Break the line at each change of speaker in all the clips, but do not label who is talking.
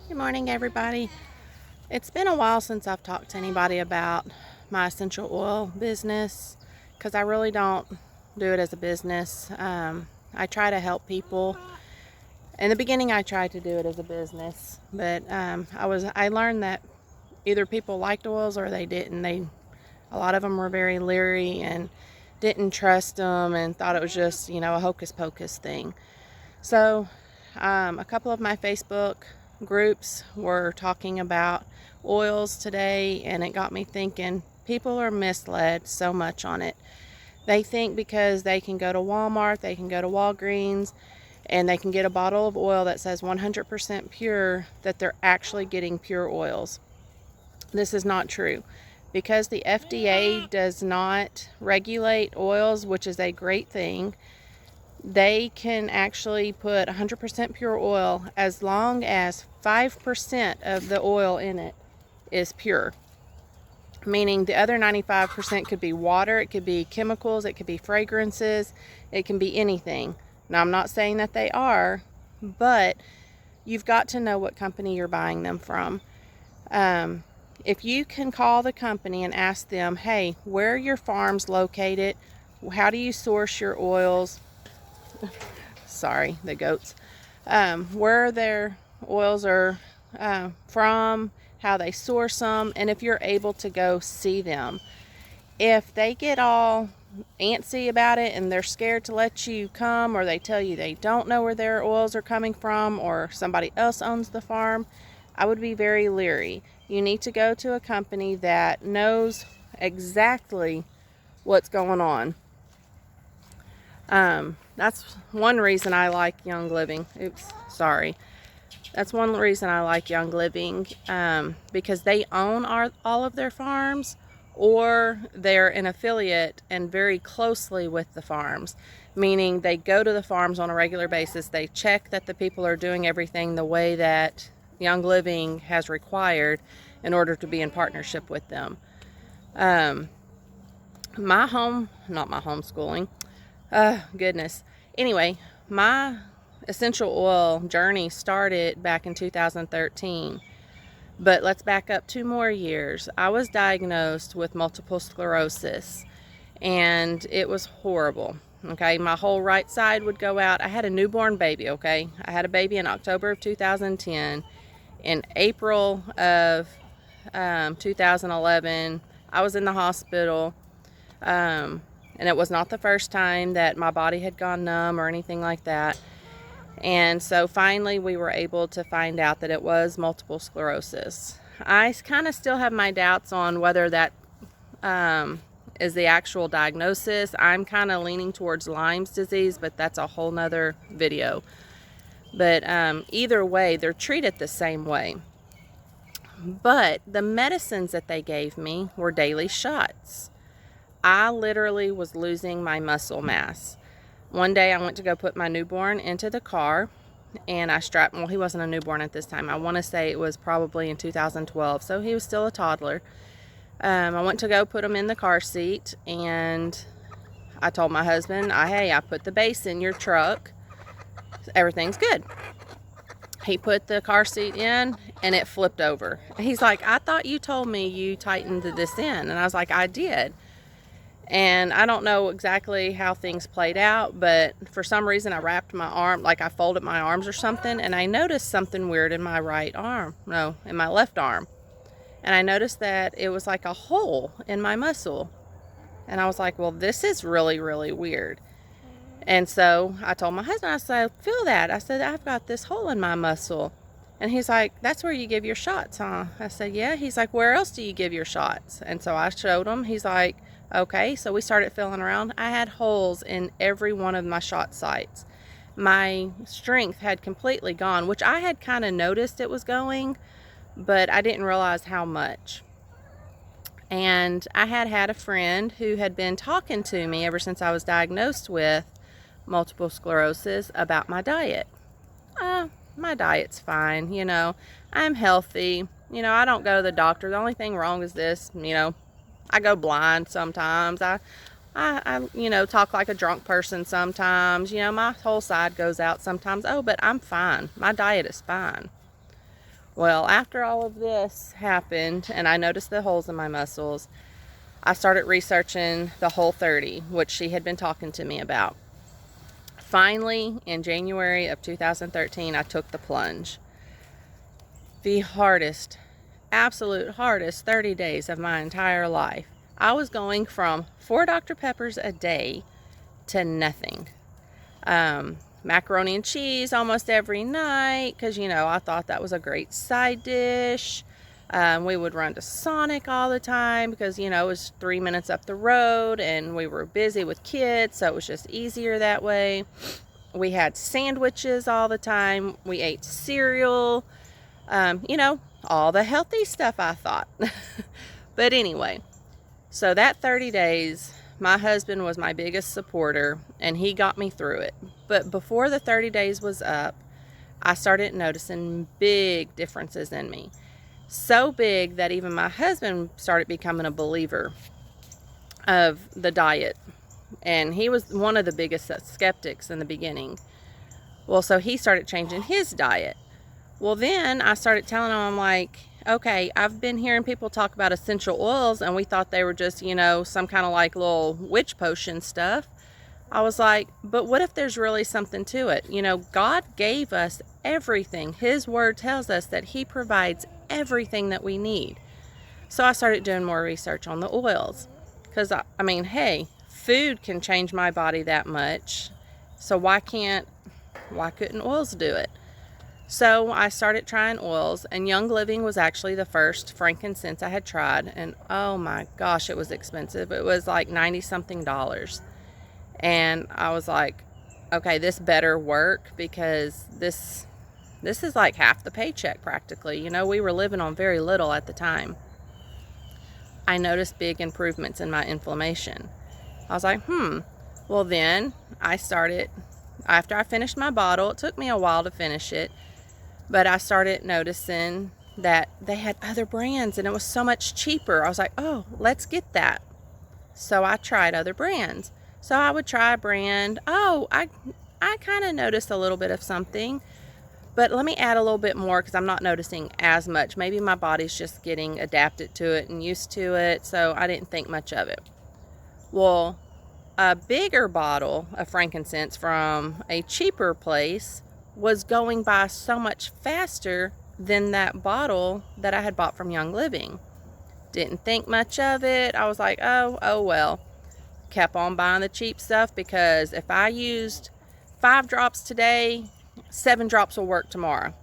Good morning, everybody. It's been a while since I've talked to anybody about my essential oil business because I really don't do it as a business. I try to help people. In the beginning, I tried to do it as a business, but I learned that either people liked oils or they didn't. A lot of them were very leery and didn't trust them and thought it was just a hocus pocus thing. So, a couple of my Facebook groups were talking about oils today, and it got me thinking people are misled so much on it. They think because they can go to Walmart, they can go to Walgreens, and they can get a bottle of oil that says 100% pure, that they're actually getting pure oils. This is not true. Because the FDA does not regulate oils, which is a great thing, they can actually put 100% pure oil as long as 5% of the oil in it is pure. Meaning the other 95% could be water, it could be chemicals, it could be fragrances, it can be anything. Now, I'm not saying that they are, but you've got to know what company you're buying them from. If you can call the company and ask them, hey, where are your farms located? How do you source your oils? Sorry, the goats. Where their oils are from, how they source them, and if you're able to go see them. If they get all antsy about it and they're scared to let you come, or they tell you they don't know where their oils are coming from, or somebody else owns the farm, I would be very leery. You need to go to a company that knows exactly what's going on. That's one reason I like Young Living. That's one reason I like Young Living, because they own all of their farms, or they're an affiliate and very closely with the farms, meaning they go to the farms on a regular basis. They check that the people are doing everything the way that Young Living has required in order to be in partnership with them. Not my homeschooling. Goodness. Anyway, my essential oil journey started back in 2013. But let's back up 2 more years. I was diagnosed with multiple sclerosis, and it was horrible. Okay, my whole right side would go out. I had a newborn baby, okay? I had a baby in October of 2010. In April of 2011, I was in the hospital. And it was not the first time that my body had gone numb or anything like that. And so finally we were able to find out that it was multiple sclerosis. I kind of still have my doubts on whether that is the actual diagnosis. I'm kind of leaning towards Lyme's disease, but that's a whole nother video. But either way, they're treated the same way. But the medicines that they gave me were daily shots. I literally was losing my muscle mass. One day I went to go put my newborn into the car, and he wasn't a newborn at this time. I want to say it was probably in 2012, so he was still a toddler. I went to go put him in the car seat, and I told my husband, hey, I put the base in your truck. Everything's good. He put the car seat in, and it flipped over. He's like, I thought you told me you tightened this in. And I was like, I did. And I don't know exactly how things played out, but for some reason I wrapped my arm, like I folded my arms or something, and I noticed something weird in my in my left arm. And I noticed that it was like a hole in my muscle. And I was like, well, this is really, really weird. And so I told my husband, I said, feel that. I said, I've got this hole in my muscle. And he's like, that's where you give your shots, huh? I said, yeah. He's like, where else do you give your shots? And so I showed him. He's like, okay. So we started feeling around. I had holes in every one of my shot sites. My strength had completely gone, which I had kind of noticed it was going, but I didn't realize how much. And I had a friend who had been talking to me ever since I was diagnosed with multiple sclerosis about my diet. My diet's fine, I'm healthy, I don't go to the doctor. The only thing wrong is this, I go blind sometimes. I talk like a drunk person sometimes. My whole side goes out sometimes. Oh, but I'm fine. My diet is fine. Well, after all of this happened and I noticed the holes in my muscles, I started researching the Whole30, which she had been talking to me about. Finally, in January of 2013, I took the plunge. The hardest, absolute hardest 30 days of my entire life. I was going from 4 Dr. Peppers a day to nothing. Macaroni and cheese almost every night because, you know, I thought that was a great side dish. We would run to Sonic all the time because, you know, it was 3 minutes up the road and we were busy with kids, so it was just easier that way. We had sandwiches all the time. We ate cereal, you know, all the healthy stuff, I thought. But anyway, so that 30 days, my husband was my biggest supporter and he got me through it. But before the 30 days was up, I started noticing big differences in me. So big that even my husband started becoming a believer of the diet. And he was one of the biggest skeptics in the beginning. Well, so he started changing his diet. Well, then I started telling him, I'm like, okay, I've been hearing people talk about essential oils and we thought they were just, you know, some kind of like little witch potion stuff. I was like, but what if there's really something to it? You know, God gave us everything. His word tells us that he provides everything that we need. So I started doing more research on the oils because I mean, hey, food can change my body that much. So why couldn't oils do it? So I started trying oils, and Young Living was actually the first frankincense I had tried, and oh my gosh, it was expensive. It was like $90-something. And I was like, okay, this better work because this is like half the paycheck practically. You know, we were living on very little at the time. I noticed big improvements in my inflammation. I was like, well then I started, after I finished my bottle, it took me a while to finish it, but I started noticing that they had other brands and it was so much cheaper. I was like, oh, let's get that. So I tried other brands. So I would try a brand. Oh, I kind of noticed a little bit of something, but let me add a little bit more because I'm not noticing as much. Maybe my body's just getting adapted to it and used to it, so I didn't think much of it. Well, a bigger bottle of frankincense from a cheaper place was going by so much faster than that bottle that I had bought from Young Living. Didn't think much of it. I was like, oh well. Kept on buying the cheap stuff because if I used 5 drops today, 7 drops will work tomorrow.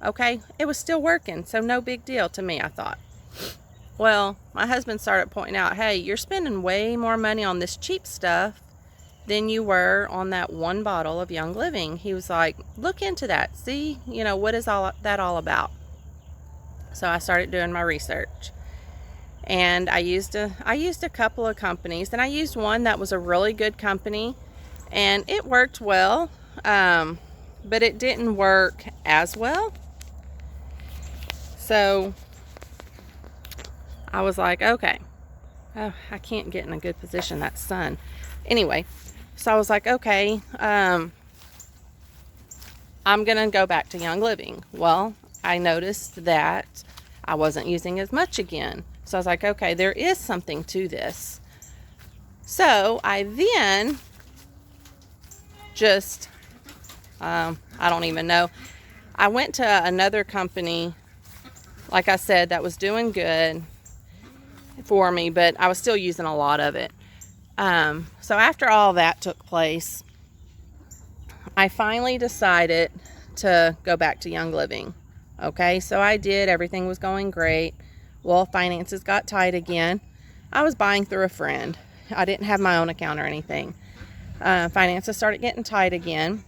Okay, it was still working, so no big deal to me, I thought. Well, my husband started pointing out, hey, you're spending way more money on this cheap stuff than you were on that one bottle of Young Living. He was like, look into that. See, you know, what is all that all about? So I started doing my research. And I used a couple of companies, and I used one that was a really good company, and it worked well, but it didn't work as well. So I was like, okay, oh, I can't get in a good position, that sun. Anyway, so I was like, okay, I'm gonna go back to Young Living. Well, I noticed that I wasn't using as much again. So I was like, okay, there is something to this. So I then just, I don't even know. I went to another company, like I said, that was doing good for me, but I was still using a lot of it. So after all that took place, I finally decided to go back to Young Living. Okay, so I did. Everything was going great. Well, finances got tight again. I was buying through a friend. I didn't have my own account or anything. Finances started getting tight again.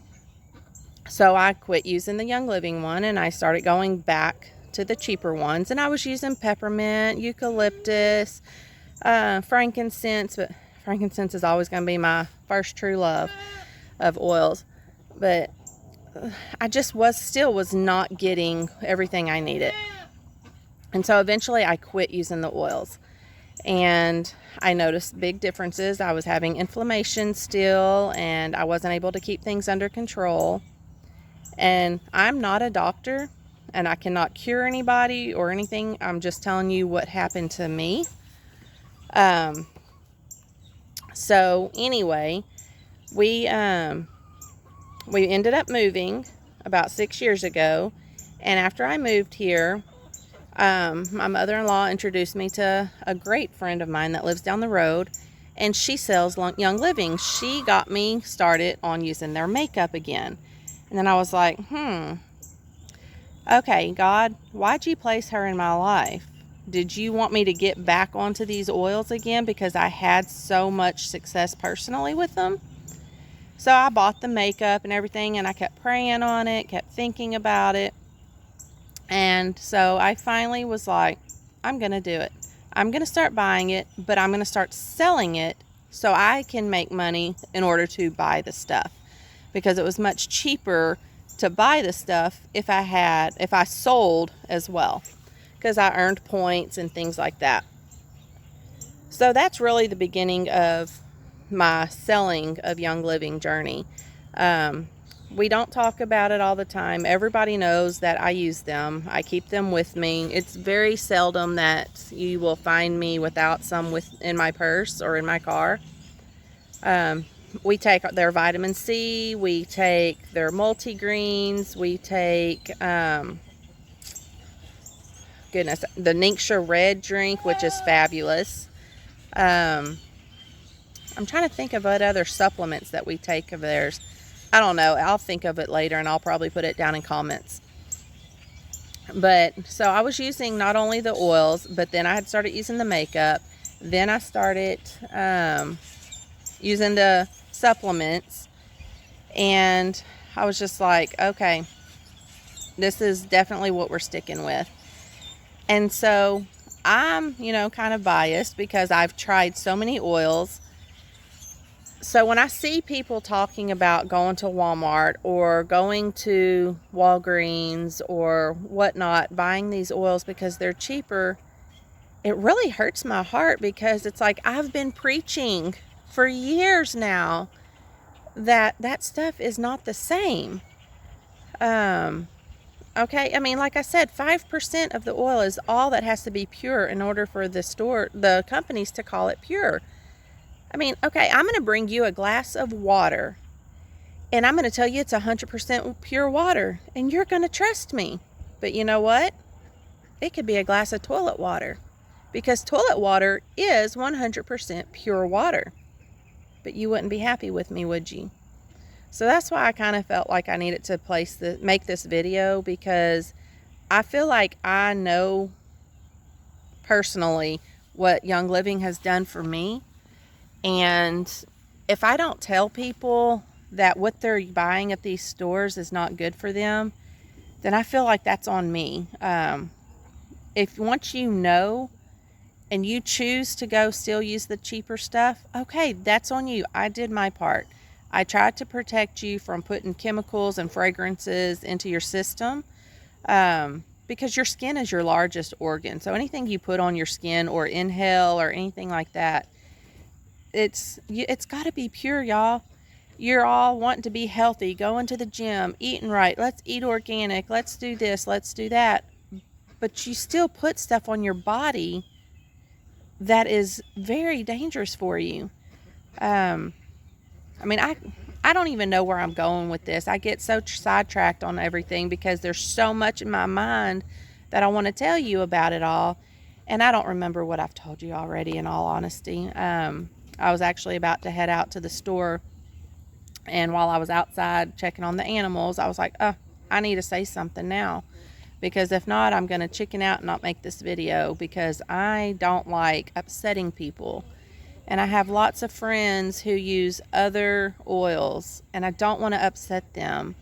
So I quit using the Young Living one and I started going back to the cheaper ones. And I was using peppermint, eucalyptus, frankincense, but frankincense is always going to be my first true love of oils. But I just was not getting everything I needed. And so eventually I quit using the oils. And I noticed big differences. I was having inflammation still, and I wasn't able to keep things under control. And I'm not a doctor, and I cannot cure anybody or anything. I'm just telling you what happened to me. So anyway, we ended up moving about 6 years ago, and after I moved here, my mother-in-law introduced me to a great friend of mine that lives down the road, and she sells Young Living. She got me started on using their makeup again. And then I was like, okay, God, why'd you place her in my life? Did you want me to get back onto these oils again because I had so much success personally with them? So I bought the makeup and everything, and I kept praying on it, kept thinking about it. And so I finally was like, I'm going to do it. I'm going to start buying it, but I'm going to start selling it so I can make money in order to buy the stuff. Because it was much cheaper to buy the stuff if I sold as well. Because I earned points and things like that. So that's really the beginning of my selling of Young Living journey. We don't talk about it all the time. Everybody knows that I use them. I keep them with me. It's very seldom that you will find me without some in my purse or in my car. We take their vitamin C. We take their multigreens. We take, the Ningxia Red drink, which is fabulous. I'm trying to think of what other supplements that we take of theirs. I don't know. I'll think of it later, and I'll probably put it down in comments. But so I was using not only the oils, but then I had started using the makeup. Then I started using the supplements, and I was just like, okay, this is definitely what we're sticking with. And so I'm, kind of biased because I've tried so many oils. So when I see people talking about going to Walmart or going to Walgreens or whatnot, buying these oils because they're cheaper, it really hurts my heart, because it's like I've been preaching for years now that stuff is not the same. Okay, I mean, like I said, 5% of the oil is all that has to be pure in order for the companies to call it pure. I mean, okay, I'm going to bring you a glass of water, and I'm going to tell you it's 100% pure water, and you're going to trust me. But you know what? It could be a glass of toilet water, because toilet water is 100% pure water. But you wouldn't be happy with me, would you? So that's why I kind of felt like I needed to make this video, because I feel like I know personally what Young Living has done for me. And if I don't tell people that what they're buying at these stores is not good for them, then I feel like that's on me. If once you know and you choose to go still use the cheaper stuff, okay, that's on you. I did my part. I tried to protect you from putting chemicals and fragrances into your system, because your skin is your largest organ. So anything you put on your skin or inhale or anything like that, it's got to be pure, y'all. You're all wanting to be healthy, going to the gym, eating right. Let's eat organic. Let's do this. Let's do that. But you still put stuff on your body that is very dangerous for you. I mean, I don't even know where I'm going with this. I get so sidetracked on everything because there's so much in my mind that I want to tell you about it all. And I don't remember what I've told you already, in all honesty. I was actually about to head out to the store. And while I was outside checking on the animals, I was like, I need to say something now. Because if not, I'm going to chicken out and not make this video, because I don't like upsetting people. And I have lots of friends who use other oils, and I don't want to upset them,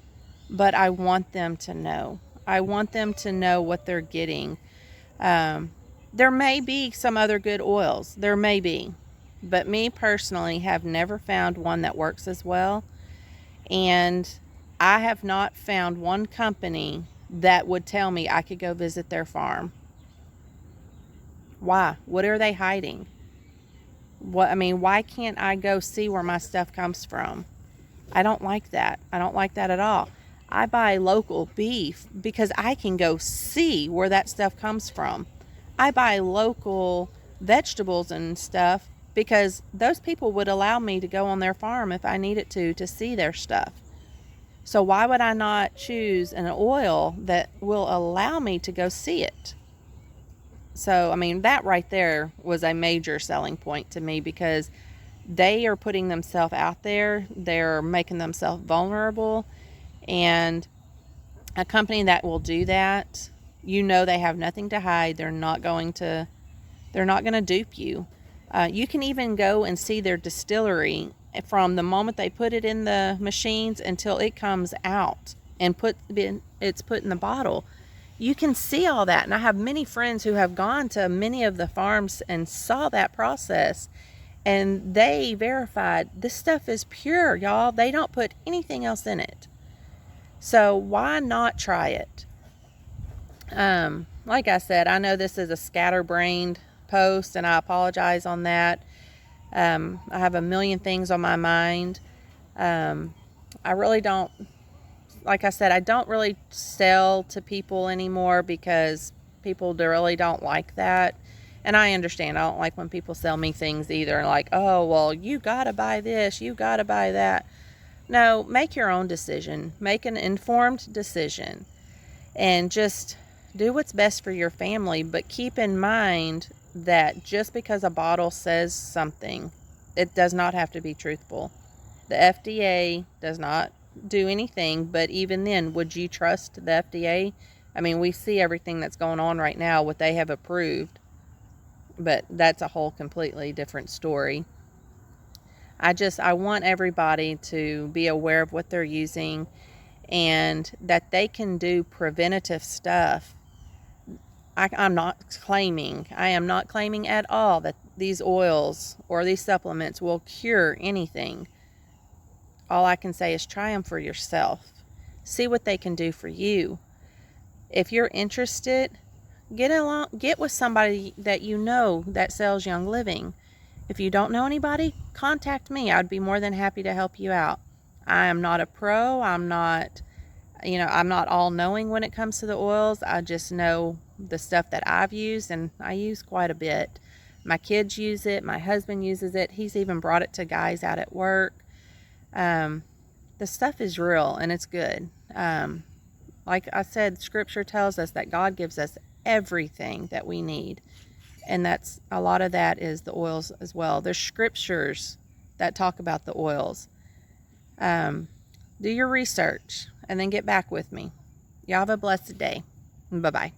but I want them to know. I want them to know what they're getting. There may be some other good oils. There may be. But me personally have never found one that works as well. And I have not found one company that would tell me I could go visit their farm. Why? What are they hiding? Why can't I go see where my stuff comes from? I don't like that. I don't like that at all. I buy local beef because I can go see where that stuff comes from. I buy local vegetables and stuff because those people would allow me to go on their farm if I needed to see their stuff. So why would I not choose an oil that will allow me to go see it? So, I mean, that right there was a major selling point to me because they are putting themselves out there. They're making themselves vulnerable. And a company that will do that, you know, they have nothing to hide. They're not going to dupe you. You can even go and see their distillery from the moment they put it in the machines until it comes out and it's put in the bottle. You can see all that. And I have many friends who have gone to many of the farms and saw that process. And they verified this stuff is pure, y'all. They don't put anything else in it. So why not try it? Like I said, I know this is a scatterbrained post, and I apologize on that. I have a million things on my mind. I really don't, like I said, I don't really sell to people anymore because people really don't like that. And I understand. I don't like when people sell me things either. Like, oh, well, you got to buy this, you got to buy that. No, make your own decision. Make an informed decision. And just do what's best for your family. But keep in mind that just because a bottle says something, it does not have to be truthful. The FDA does not do anything, but even then, would you trust the FDA? I mean, we see everything that's going on right now, what they have approved, but that's a whole completely different story. I want everybody to be aware of what they're using and that they can do preventative stuff. I am not claiming at all that these oils or these supplements will cure anything. All I can say is try them for yourself. See what they can do for you. If you're interested, get with somebody that you know that sells Young Living. If you don't know anybody, contact me. I'd be more than happy to help you out. I am not a pro. I'm not all knowing when it comes to the oils. I just know the stuff that I've used, and I use quite a bit. My kids use it. My husband uses it. He's even brought it to guys out at work. The stuff is real and it's good. Like I said, scripture tells us that God gives us everything that we need. And that's a lot of that is the oils as well. There's scriptures that talk about the oils. Do your research and then get back with me. Y'all have a blessed day. Bye-bye.